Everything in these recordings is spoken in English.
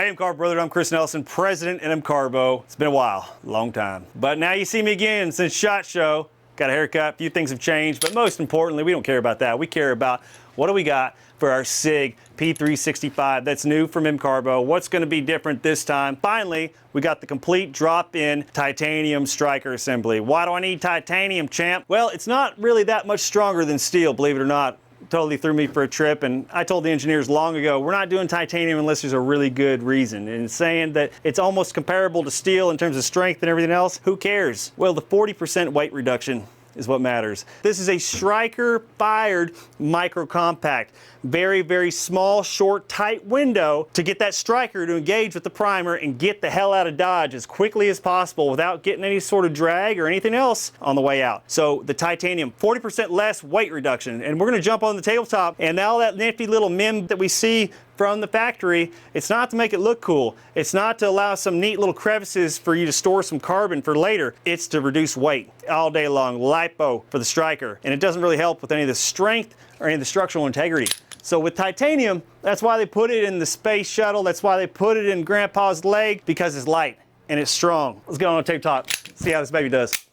Hey, MCARBO brother, I'm Chris Nelson, president at MCARBO. It's been a while, long time. But now you see me again since SHOT Show. Got a haircut, a few things have changed, but most importantly, we don't care about that. We care about what do we got for our SIG P365 that's new from MCARBO. What's gonna be different this time? Finally, we got the complete drop-in titanium striker assembly. Why do I need titanium, champ? Well, it's not really that much stronger than steel, believe it or not. Totally threw me for a trip, and I told the engineers long ago, we're not doing titanium unless there's a really good reason. And saying that it's almost comparable to steel in terms of strength and everything else, who cares? Well, the 40% weight reduction is what matters. This is a striker fired micro compact. Very, very small, short, tight window to get that striker to engage with the primer and get the hell out of Dodge as quickly as possible without getting any sort of drag or anything else on the way out. So the titanium, 40% less weight reduction. And we're gonna jump on the tabletop, and now that nifty little MIM that we see from the factory, it's not to make it look cool. It's not to allow some neat little crevices for you to store some carbon for later. It's to reduce weight all day long, lipo for the striker. And it doesn't really help with any of the strength or any of the structural integrity. So with titanium, that's why they put it in the space shuttle. That's why they put it in Grandpa's leg, because it's light and it's strong. Let's go on a tabletop, see how this baby does.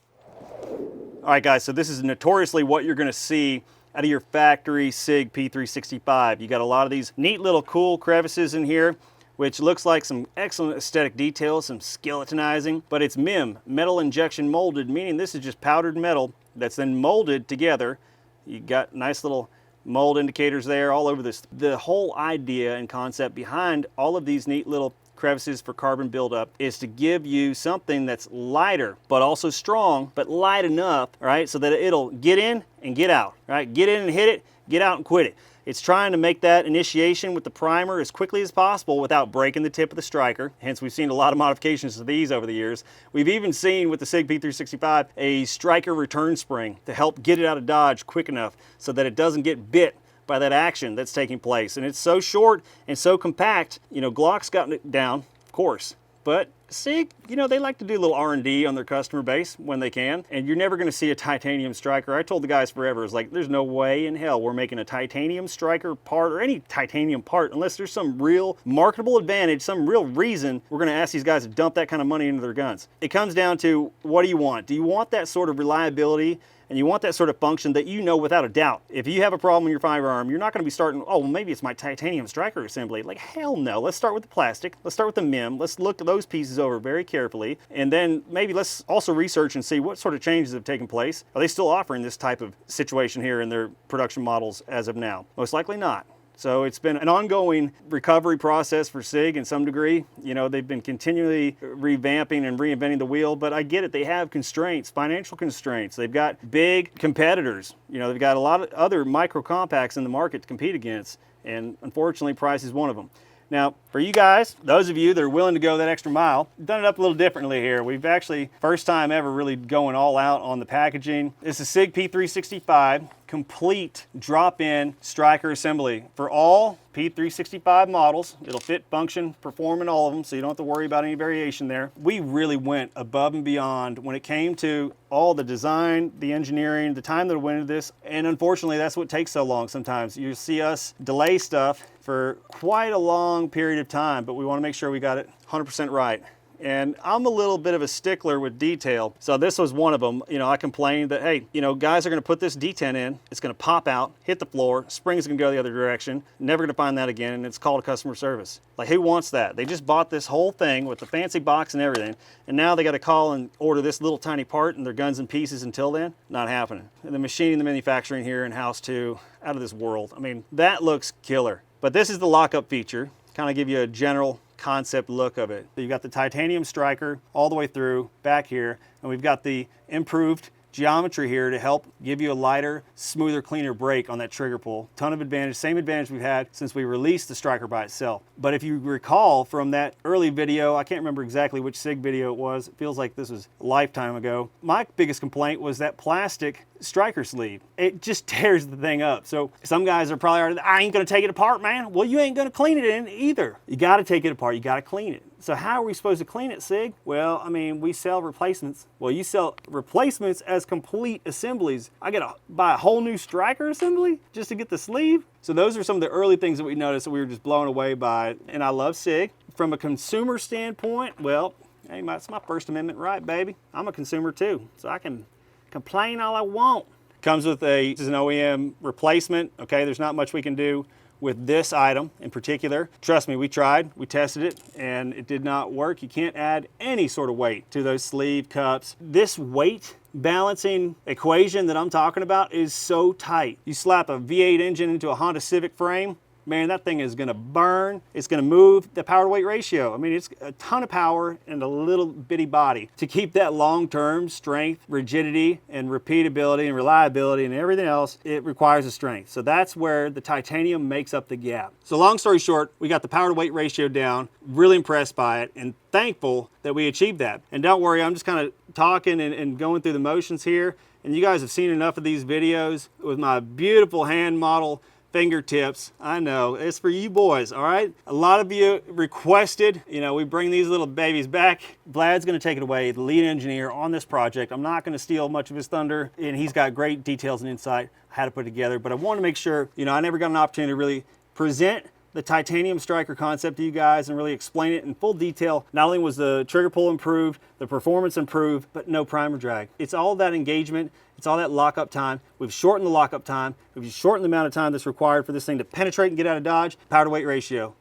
All right guys, so this is notoriously what you're gonna see out of your factory SIG P365. You got a lot of these neat little cool crevices in here, which looks like some excellent aesthetic details, some skeletonizing, but it's MIM, metal injection molded, meaning this is just powdered metal that's then molded together. You got nice little mold indicators there all over this. The whole idea and concept behind all of these neat little crevices for carbon buildup is to give you something that's lighter, but also strong, but light enough, right, so that it'll get in and get out, right? Get in and hit it, get out and quit it. It's trying to make that initiation with the primer as quickly as possible without breaking the tip of the striker. Hence, we've seen a lot of modifications to these over the years. We've even seen with the SIG P365 a striker return spring to help get it out of Dodge quick enough so that it doesn't get bit by that action that's taking place. And it's so short and so compact, you know, Glock's gotten it down, of course, but SIG, you know, they like to do a little R&D on their customer base when they can, and you're never gonna see a titanium striker. I told the guys forever, it's like, there's no way in hell we're making a titanium striker part or any titanium part unless there's some real marketable advantage, some real reason we're gonna ask these guys to dump that kind of money into their guns. It comes down to, what do you want? Do you want that sort of reliability? And you want that sort of function that you know without a doubt. If you have a problem in your firearm, you're not gonna be starting, oh, well, maybe it's my titanium striker assembly. Like, hell no, let's start with the plastic. Let's start with the MIM. Let's look at those pieces over very carefully. And then maybe let's also research and see what sort of changes have taken place. Are they still offering this type of situation here in their production models as of now? Most likely not. So it's been an ongoing recovery process for SIG in some degree. You know, they've been continually revamping and reinventing the wheel, but I get it. They have constraints, financial constraints. They've got big competitors. You know, they've got a lot of other micro compacts in the market to compete against, and unfortunately, price is one of them. Now, for you guys, those of you that are willing to go that extra mile, we've done it up a little differently here. We've actually, first time ever, really going all out on the packaging. This is SIG P365, complete drop-in striker assembly for all P365 models. It'll fit, function, perform in all of them, so you don't have to worry about any variation there. We really went above and beyond when it came to all the design, the engineering, the time that went into this, and unfortunately, that's what takes so long sometimes. You see us delay stuff for quite a long period of time, but we want to make sure we got it 100% right. And I'm a little bit of a stickler with detail. So this was one of them. You know, I complained that, hey, you know, guys are gonna put this D10 in, it's gonna pop out, hit the floor, spring's gonna go the other direction, never gonna find that again, and it's called a customer service. Like, who wants that? They just bought this whole thing with the fancy box and everything, and now they gotta call and order this little tiny part and their guns and pieces until then? Not happening. And the machining, the manufacturing here in-house too, out of this world. I mean, that looks killer. But this is the lockup feature, kind of give you a general concept look of it. You've got the titanium striker all the way through back here, and we've got the improved geometry here to help give you a lighter, smoother, cleaner break on that trigger pull. Ton of advantage, same advantage we've had since we released the striker by itself. But if you recall from that early video, I can't remember exactly which SIG video it was, it feels like this was a lifetime ago. My biggest complaint was that plastic striker sleeve. It just tears the thing up. So some guys are probably already, I ain't gonna take it apart, man. Well, you ain't gonna clean it in either. You gotta take it apart, you gotta clean it. So how are we supposed to clean it, SIG? Well, I mean, we sell replacements. Well, you sell replacements as complete assemblies. I gotta buy a whole new striker assembly just to get the sleeve? So those are some of the early things that we noticed that we were just blown away by. And I love SIG. From a consumer standpoint, well, hey, that's my First Amendment right, baby. I'm a consumer too, so I can complain all I want. Comes with this is an OEM replacement. Okay, there's not much we can do with this item in particular. Trust me, we tried, we tested it, and it did not work. You can't add any sort of weight to those sleeve cups. This weight balancing equation that I'm talking about is so tight. You slap a V8 engine into a Honda Civic frame, man, that thing is gonna burn. It's gonna move the power to weight ratio. I mean, it's a ton of power and a little bitty body. To keep that long-term strength, rigidity, and repeatability and reliability and everything else, it requires a strength. So that's where the titanium makes up the gap. So long story short, we got the power to weight ratio down, really impressed by it, and thankful that we achieved that. And don't worry, I'm just kind of talking and going through the motions here. And you guys have seen enough of these videos with my beautiful hand model fingertips. I know, it's for you boys, all right? A lot of you requested, we bring these little babies back. Vlad's gonna take it away, the lead engineer on this project. I'm not gonna steal much of his thunder, and he's got great details and insight how to put it together, but I want to make sure, I never got an opportunity to really present the titanium striker concept to you guys and really explain it in full detail. Not only was the trigger pull improved, the performance improved, but no primer drag. It's all that engagement, it's all that lockup time. We've shortened the lockup time, we've shortened the amount of time that's required for this thing to penetrate and get out of Dodge. Power to weight ratio.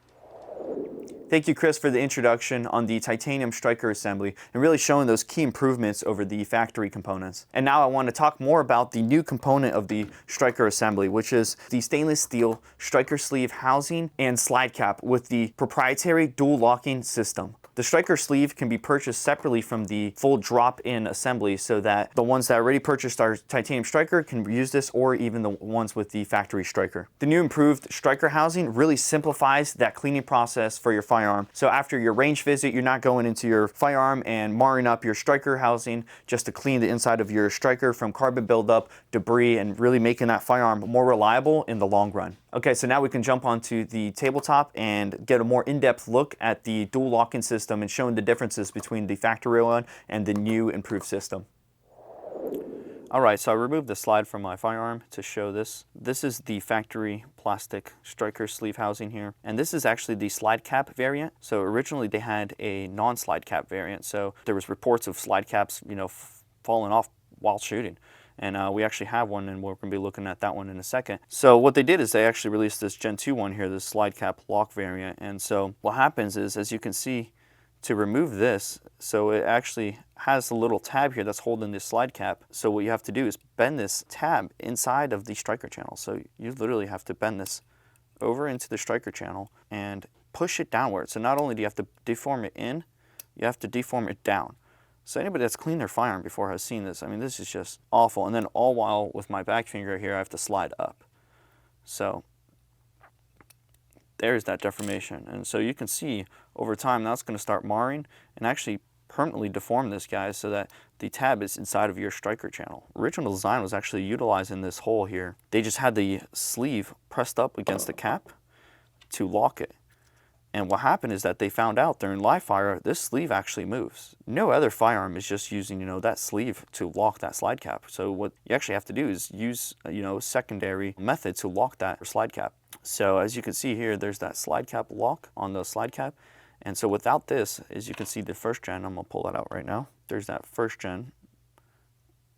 Thank you, Chris, for the introduction on the titanium striker assembly and really showing those key improvements over the factory components. And now I want to talk more about the new component of the striker assembly, which is the stainless steel striker sleeve housing and slide cap with the proprietary dual locking system. The striker sleeve can be purchased separately from the full drop-in assembly so that the ones that already purchased our titanium striker can use this, or even the ones with the factory striker. The new improved striker housing really simplifies that cleaning process for your firearm. So after your range visit, you're not going into your firearm and marring up your striker housing just to clean the inside of your striker from carbon buildup, debris, and really making that firearm more reliable in the long run. Okay, so now we can jump onto the tabletop and get a more in-depth look at the dual locking system and showing the differences between the factory one and the new improved system. All right, so I removed the slide from my firearm to show this. This is the factory plastic striker sleeve housing here. And this is actually the slide cap variant. So originally they had a non-slide cap variant. So there was reports of slide caps, falling off while shooting. And we actually have one, and we're going to be looking at that one in a second. So what they did is they actually released this Gen 2 one here, this slide cap lock variant. And so what happens is, as you can see, to remove this, so it actually has a little tab here that's holding this slide cap. So what you have to do is bend this tab inside of the striker channel. So you literally have to bend this over into the striker channel and push it downward. So not only do you have to deform it in, you have to deform it down. So anybody that's cleaned their firearm before has seen this. I mean, this is just awful. And then all while with my back finger here, I have to slide up. So there's that deformation. And so you can see over time, that's going to start marring and actually permanently deform this guy so that the tab is inside of your striker channel. Original design was actually utilizing this hole here. They just had the sleeve pressed up against the cap to lock it. And what happened is that they found out during live fire, this sleeve actually moves. No other firearm is just using, that sleeve to lock that slide cap. So what you actually have to do is use, a secondary method to lock that slide cap. So as you can see here, there's that slide cap lock on the slide cap. And so without this, as you can see, the first gen, I'm gonna pull that out right now. There's that first gen.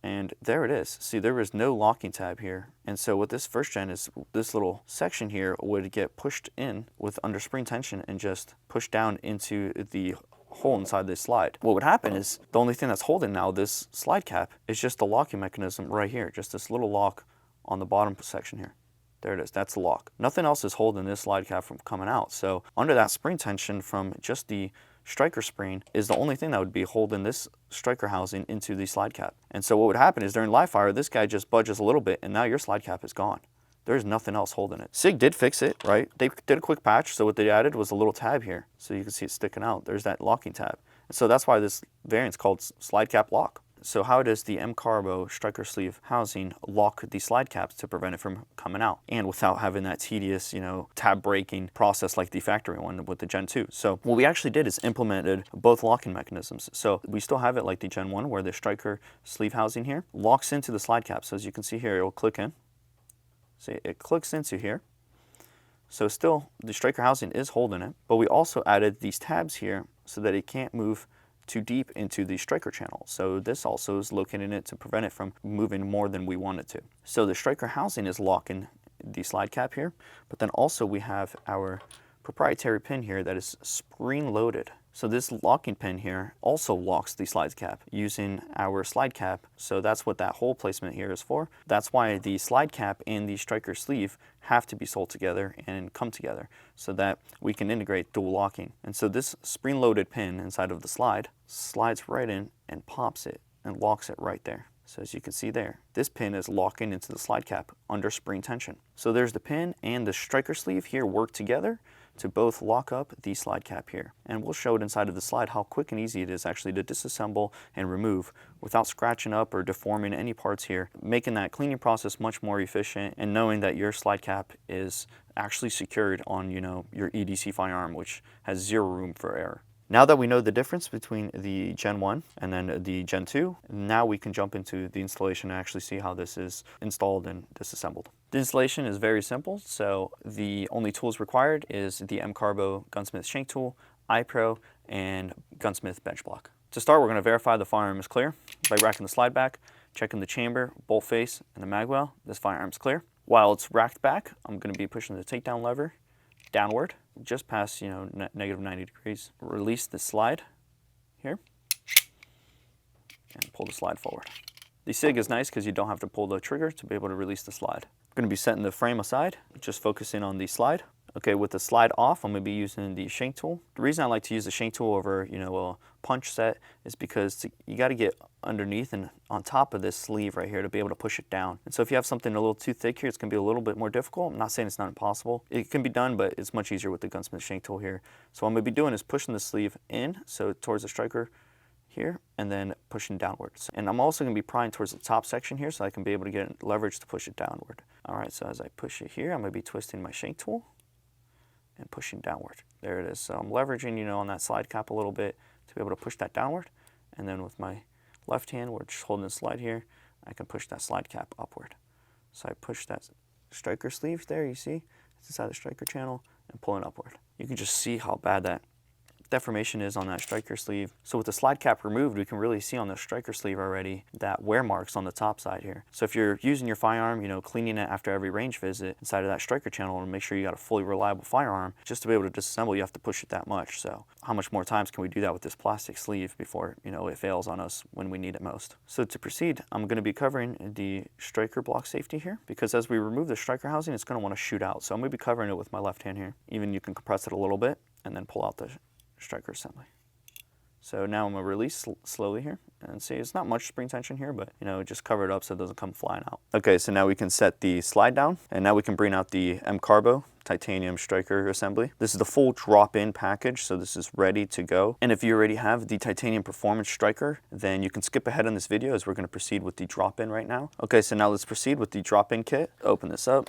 And there it is. See, there is no locking tab here. And so what this first gen is, this little section here would get pushed in with under spring tension and just pushed down into the hole inside this slide. What would happen is the only thing that's holding now this slide cap is just the locking mechanism right here, just this little lock on the bottom section here. There it is, that's the lock. Nothing else is holding this slide cap from coming out. So under that spring tension from just the striker spring is the only thing that would be holding this striker housing into the slide cap. And so what would happen is during live fire, this guy just budges a little bit and now your slide cap is gone. There's nothing else holding it. SIG did fix it, right? They did a quick patch, so what they added was a little tab here. So you can see it sticking out. There's that locking tab. And so that's why this variant's called slide cap lock. So how does the MCARBO striker sleeve housing lock the slide caps to prevent it from coming out? And without having that tedious, tab breaking process like the factory one with the Gen 2. So what we actually did is implemented both locking mechanisms. So we still have it like the Gen 1 where the striker sleeve housing here locks into the slide cap. So as you can see here, it will click in. See, it clicks into here. So still, the striker housing is holding it, but we also added these tabs here so that it can't move too deep into the striker channel. So this also is locating it to prevent it from moving more than we want it to. So the striker housing is locking the slide cap here, but then also we have our proprietary pin here that is spring loaded. So this locking pin here also locks the slide cap using our slide cap. So that's what that hole placement here is for. That's why the slide cap and the striker sleeve have to be sold together and come together so that we can integrate dual locking. And so this spring loaded pin inside of the slide slides right in and pops it and locks it right there. So as you can see there, this pin is locking into the slide cap under spring tension. So there's the pin and the striker sleeve here work together to both lock up the slide cap here. And we'll show it inside of the slide how quick and easy it is actually to disassemble and remove without scratching up or deforming any parts here, making that cleaning process much more efficient and knowing that your slide cap is actually secured on, your EDC firearm, which has zero room for error. Now that we know the difference between the Gen 1 and then the Gen 2, now we can jump into the installation and actually see how this is installed and disassembled. The installation is very simple, so the only tools required is the MCARBO Gunsmith Shank Tool, iPro, and Gunsmith Bench Block. To start, we're going to verify the firearm is clear by racking the slide back, checking the chamber, bolt face, and the mag well. This firearm is clear. While it's racked back, I'm going to be pushing the takedown lever downward, just past, negative 90 degrees. Release the slide here and pull the slide forward. The SIG is nice because you don't have to pull the trigger to be able to release the slide. I'm going to be setting the frame aside, just focusing on the slide. Okay, with the slide off, I'm going to be using the shank tool. The reason I like to use the shank tool over, a punch set is because you got to get underneath and on top of this sleeve right here to be able to push it down. And so if you have something a little too thick here, it's going to be a little bit more difficult. I'm not saying it's not impossible. It can be done, but it's much easier with the Gunsmith shank tool here. So what I'm going to be doing is pushing the sleeve in, so towards the striker here, and then pushing downwards. And I'm also going to be prying towards the top section here so I can be able to get leverage to push it downward. All right, so as I push it here, I'm going to be twisting my shank tool and pushing downward. There it is. So I'm leveraging, on that slide cap a little bit to be able to push that downward. And then with my left hand, we're just holding the slide here, I can push that slide cap upward. So I push that striker sleeve there, you see, it's inside the striker channel, and pulling upward. You can just see how bad that deformation is on that striker sleeve. So with the slide cap removed, we can really see on the striker sleeve already that wear marks on the top side here. So if you're using your firearm, cleaning it after every range visit inside of that striker channel to make sure you got a fully reliable firearm, just to be able to disassemble, you have to push it that much. So how much more times can we do that with this plastic sleeve before, it fails on us when we need it most? So to proceed, I'm going to be covering the striker block safety here because as we remove the striker housing, it's going to want to shoot out. So I'm going to be covering it with my left hand here. Even you can compress it a little bit and then pull out the striker assembly. So now I'm going to release slowly here and see it's not much spring tension here, but just cover it up so it doesn't come flying out. Okay, so now we can set the slide down and now we can bring out the MCARBO titanium striker assembly. This is the full drop-in package, so this is ready to go. And if you already have the titanium performance striker, then you can skip ahead on this video as we're going to proceed with the drop-in right now. Okay, so now let's proceed with the drop-in kit. Open this up.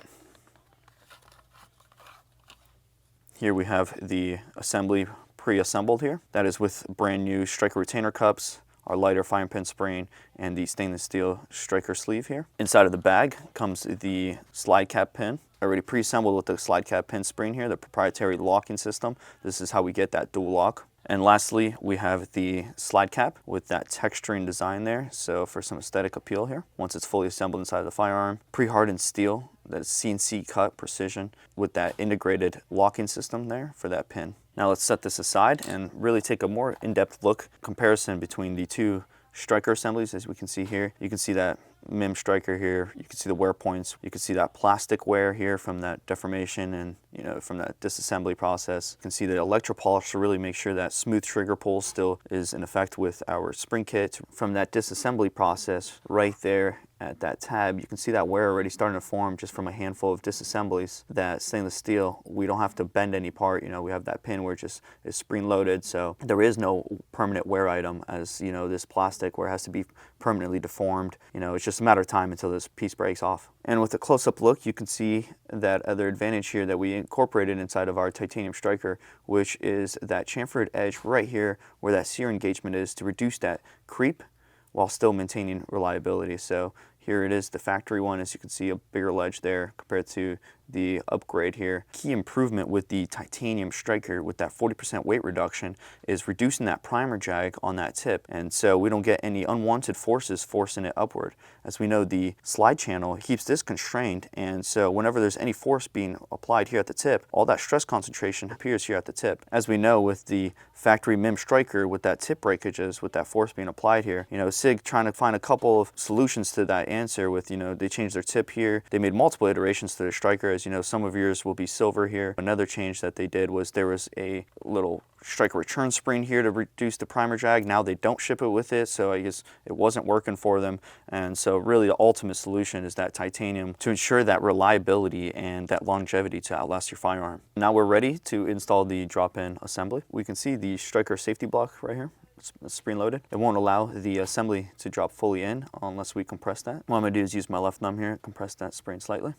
Here we have the assembly pre-assembled here. That is with brand new striker retainer cups, our lighter fine pin spring, and the stainless steel striker sleeve here. Inside of the bag comes the slide cap pin, already pre-assembled with the slide cap pin spring here, the proprietary locking system. This is how we get that dual lock. And lastly, we have the slide cap with that texturing design there, so for some aesthetic appeal here. Once it's fully assembled inside of the firearm, pre-hardened steel, that CNC cut precision with that integrated locking system there for that pin. Now let's set this aside and really take a more in-depth look comparison between the two striker assemblies. As we can see here, you can see that MIM striker here, you can see the wear points, you can see that plastic wear here from that deformation and from that disassembly process. You can see the electropolish to really make sure that smooth trigger pull still is in effect with our spring kit. From that disassembly process right there at that tab, you can see that wear already starting to form just from a handful of disassemblies. That stainless steel, we don't have to bend any part. We have that pin where it just is spring loaded, so there is no permanent wear item as this plastic where it has to be permanently deformed. It's just a matter of time until this piece breaks off. And with a close-up look, you can see that other advantage here that we incorporated inside of our titanium striker, which is that chamfered edge right here where that sear engagement is to reduce that creep while still maintaining reliability. So here it is, the factory one, as you can see, a bigger ledge there compared to the upgrade here. Key improvement with the titanium striker with that 40% weight reduction is reducing that primer drag on that tip, and so we don't get any unwanted forces forcing it upward. As we know, the slide channel keeps this constrained, and so whenever there's any force being applied here at the tip, all that stress concentration appears here at the tip. As we know with the factory MIM striker, with that tip breakages, with that force being applied here, SIG trying to find a couple of solutions to that answer with, they changed their tip here. They made multiple iterations to their striker. As you know, some of yours will be silver here. Another change that they did was there was a little striker return spring here to reduce the primer drag. Now they don't ship it with it, so I guess it wasn't working for them. And so really the ultimate solution is that titanium to ensure that reliability and that longevity to outlast your firearm. Now we're ready to install the drop-in assembly. We can see the striker safety block right here. It's spring loaded. It won't allow the assembly to drop fully in unless we compress that. What I'm gonna do is use my left thumb here, compress that spring slightly.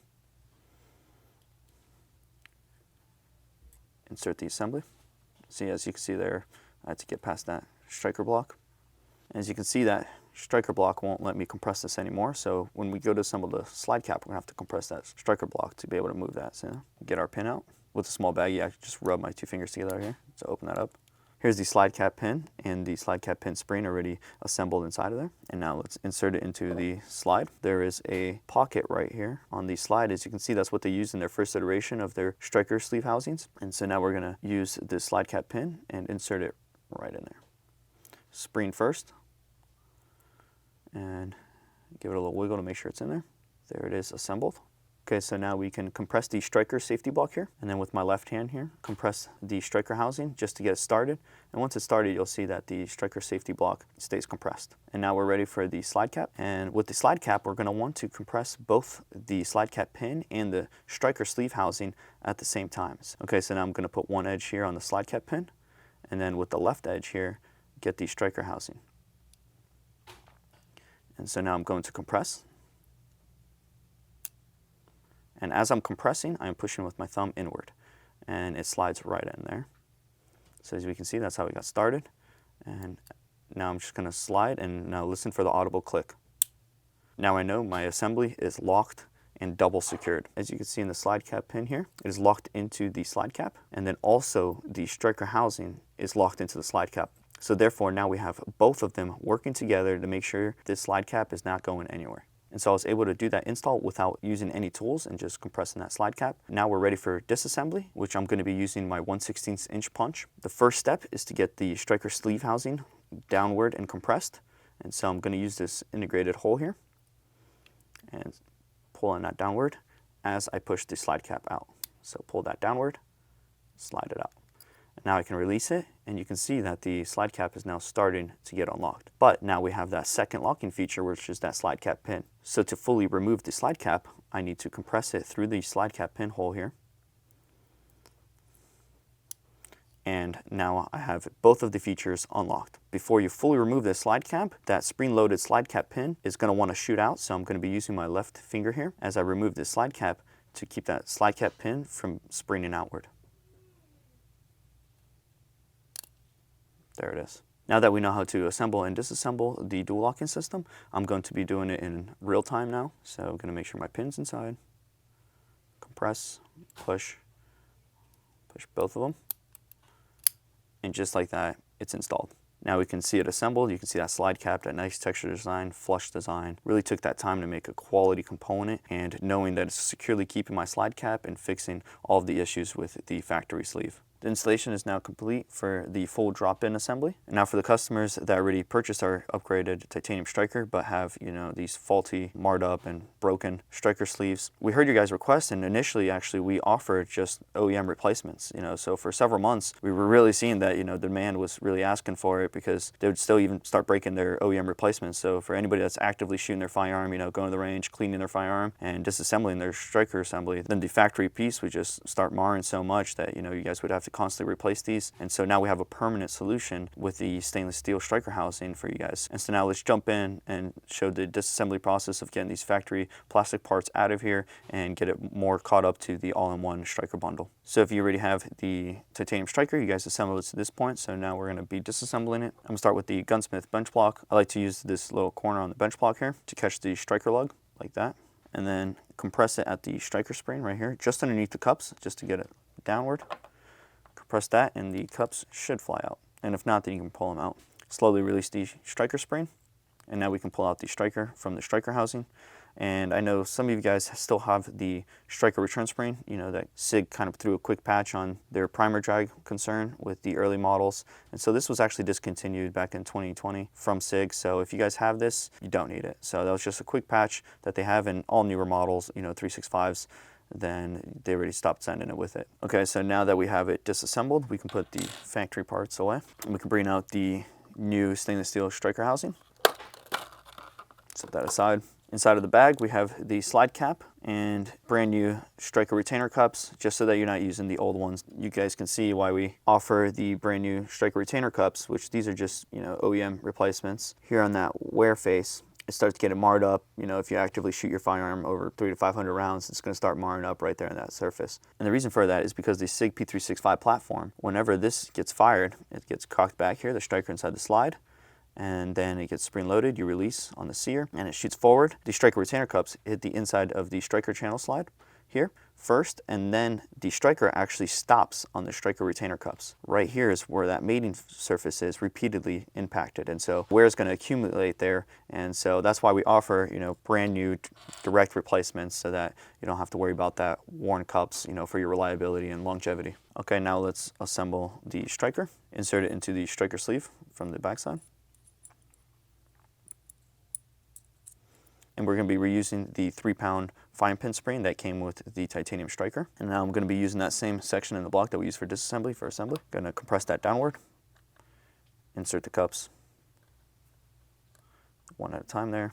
Insert the assembly. See, as you can see there, I had to get past that striker block. As you can see, that striker block won't let me compress this anymore, so when we go to assemble the slide cap, we're gonna have to compress that striker block to be able to move that. So get our pin out. With a small baggie, I just rub my two fingers together here to open that up. Here's the slide cap pin and the slide cap pin spring already assembled inside of there. And now let's insert it into the slide. There is a pocket right here on the slide. As you can see, that's what they used in their first iteration of their striker sleeve housings. And so now we're gonna use this slide cap pin and insert it right in there. Spring first, and give it a little wiggle to make sure it's in there. There it is, assembled. Okay, so now we can compress the striker safety block here, and then with my left hand here, compress the striker housing just to get it started. And once it's started, you'll see that the striker safety block stays compressed. And now we're ready for the slide cap. And with the slide cap, we're gonna want to compress both the slide cap pin and the striker sleeve housing at the same time. Okay, so now I'm gonna put one edge here on the slide cap pin, and then with the left edge here, get the striker housing. And so now I'm going to compress. And as I'm compressing, I'm pushing with my thumb inward, and it slides right in there. So as we can see, that's how we got started. And now I'm just gonna slide, and now listen for the audible click. Now I know my assembly is locked and double secured. As you can see in the slide cap pin here, it is locked into the slide cap, and then also the striker housing is locked into the slide cap. So therefore, now we have both of them working together to make sure this slide cap is not going anywhere. And so I was able to do that install without using any tools and just compressing that slide cap. Now we're ready for disassembly, which I'm going to be using my 1/16 inch punch. The first step is to get the striker sleeve housing downward and compressed. And so I'm going to use this integrated hole here and pull on that downward as I push the slide cap out. So pull that downward, slide it out. Now I can release it, and you can see that the slide cap is now starting to get unlocked. But now we have that second locking feature, which is that slide cap pin. So to fully remove the slide cap, I need to compress it through the slide cap pin hole here. And now I have both of the features unlocked. Before you fully remove the slide cap, that spring-loaded slide cap pin is going to want to shoot out, so I'm going to be using my left finger here as I remove the slide cap to keep that slide cap pin from springing outward. There it is. Now that we know how to assemble and disassemble the dual locking system, I'm going to be doing it in real time now. So I'm going to make sure my pin's inside, compress, push both of them. And just like that, it's installed. Now we can see it assembled. You can see that slide cap, that nice texture design, flush design. Really took that time to make a quality component, and knowing that it's securely keeping my slide cap and fixing all of the issues with the factory sleeve. The installation is now complete for the full drop-in assembly. And now for the customers that already purchased our upgraded titanium striker but have, these faulty, marred up and broken striker sleeves, we heard your guys' request, and initially actually we offered just OEM replacements. So for several months we were really seeing that the demand was really asking for it, because they would still even start breaking their OEM replacements. So for anybody that's actively shooting their firearm, going to the range, cleaning their firearm and disassembling their striker assembly, then the factory piece would just start marring so much that you guys would have to constantly replace these. And so now we have a permanent solution with the stainless steel striker housing for you guys. And so now let's jump in and show the disassembly process of getting these factory plastic parts out of here and get it more caught up to the all-in-one striker bundle. So if you already have the titanium striker, you guys assembled it to this point, so now we're going to be disassembling it. I'm going to start with the gunsmith bench block. I like to use this little corner on the bench block here to catch the striker lug like that, and then compress it at the striker spring right here, just underneath the cups, just to get it downward. Compress that and the cups should fly out. And if not, then you can pull them out. Slowly release the striker spring, and now we can pull out the striker from the striker housing. And I know some of you guys still have the striker return spring, you know, that SIG kind of threw a quick patch on their primer drag concern with the early models. And so this was actually discontinued back in 2020 from SIG. So if you guys have this, you don't need it. So that was just a quick patch that they have in all newer models, you know, 365s. Then they already stopped sending it with it. Okay, so now that we have it disassembled, we can put the factory parts away. And we can bring out the new stainless steel striker housing. Set that aside. Inside of the bag, we have the slide cap and brand new striker retainer cups, just so that you're not using the old ones. You guys can see why we offer the brand new striker retainer cups, which these are just, you know, OEM replacements. Here on that wear face, it starts to get it marred up. You know, if you actively shoot your firearm over 300 to 500 rounds, it's going to start marring up right there on that surface. And the reason for that is because the SIG P365 platform, whenever this gets fired, it gets cocked back here, the striker inside the slide, and then it gets spring loaded, you release on the sear, and it shoots forward. The striker retainer cups hit the inside of the striker channel slide here first, and then the striker actually stops on the striker retainer cups. Right here is where that mating surface is repeatedly impacted, and so wear is going to accumulate there, and so that's why we offer, you know, brand new direct replacements, so that you don't have to worry about that worn cups, you know, for your reliability and longevity. Okay, now let's assemble the striker. Insert it into the striker sleeve from the backside. And we're going to be reusing the 3-pound fine pin spring that came with the titanium striker. And now I'm going to be using that same section in the block that we used for disassembly for assembly. Going to compress that downward, insert the cups one at a time there.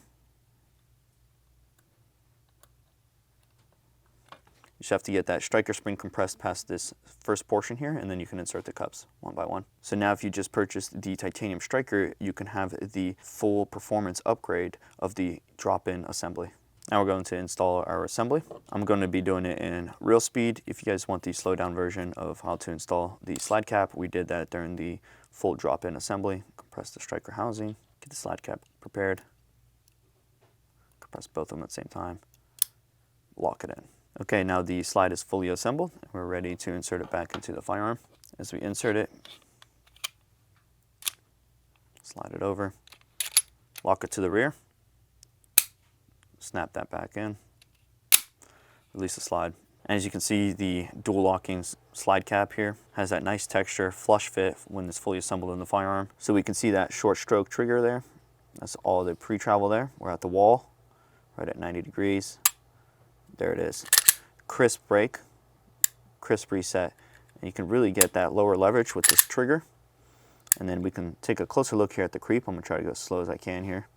You just have to get that striker spring compressed past this first portion here, and then you can insert the cups one by one. So now if you just purchased the titanium striker, you can have the full performance upgrade of the drop-in assembly. Now we're going to install our assembly. I'm going to be doing it in real speed. If you guys want the slow down version of how to install the slide cap, we did that during the full drop-in assembly. Compress the striker housing, get the slide cap prepared, compress both of them at the same time, lock it in. Okay, now the slide is fully assembled. We're ready to insert it back into the firearm. As we insert it, slide it over, lock it to the rear, snap that back in, release the slide. And as you can see, the dual locking slide cap here has that nice texture, flush fit when it's fully assembled in the firearm. So we can see that short stroke trigger there. That's all the pre-travel there. We're at the wall, right at 90 degrees. There it is. Crisp break, crisp reset. And you can really get that lower leverage with this trigger. And then we can take a closer look here at the creep. I'm gonna try to go as slow as I can here.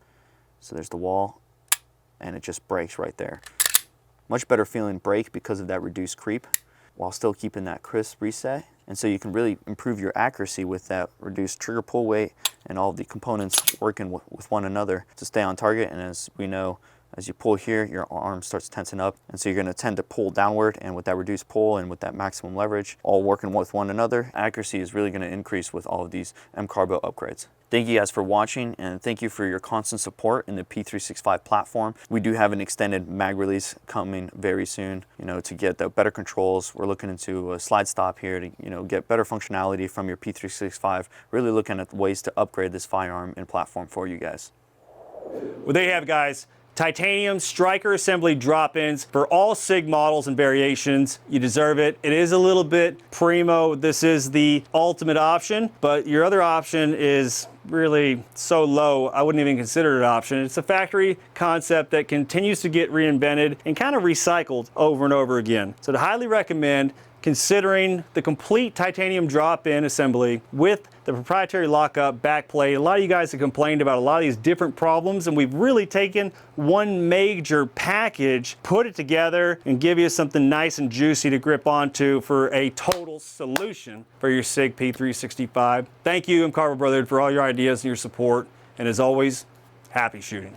So there's the wall, and it just breaks right there. Much better feeling break because of that reduced creep, while still keeping that crisp reset. And so you can really improve your accuracy with that reduced trigger pull weight and all the components working with one another to stay on target. And as we know, as you pull here, your arm starts tensing up, and so you're going to tend to pull downward, and with that reduced pull and with that maximum leverage, all working with one another, accuracy is really going to increase with all of these MCARBO upgrades. Thank you guys for watching, and thank you for your constant support in the P365 platform. We do have an extended mag release coming very soon, you know, to get the better controls. We're looking into a slide stop here to, you know, get better functionality from your P365, really looking at ways to upgrade this firearm and platform for you guys. Well, there you have it, guys. Titanium striker assembly drop-ins for all SIG models and variations. You deserve it. It is a little bit primo. This is the ultimate option, but your other option is really so low, I wouldn't even consider it an option. It's a factory concept that continues to get reinvented and kind of recycled over and over again. So to highly recommend considering the complete titanium drop-in assembly with the proprietary lockup backplate. A lot of you guys have complained about a lot of these different problems, and we've really taken one major package, put it together, and give you something nice and juicy to grip onto for a total solution for your SIG P365. Thank you, MCARBO Brotherhood, for all your ideas and your support, and as always, happy shooting.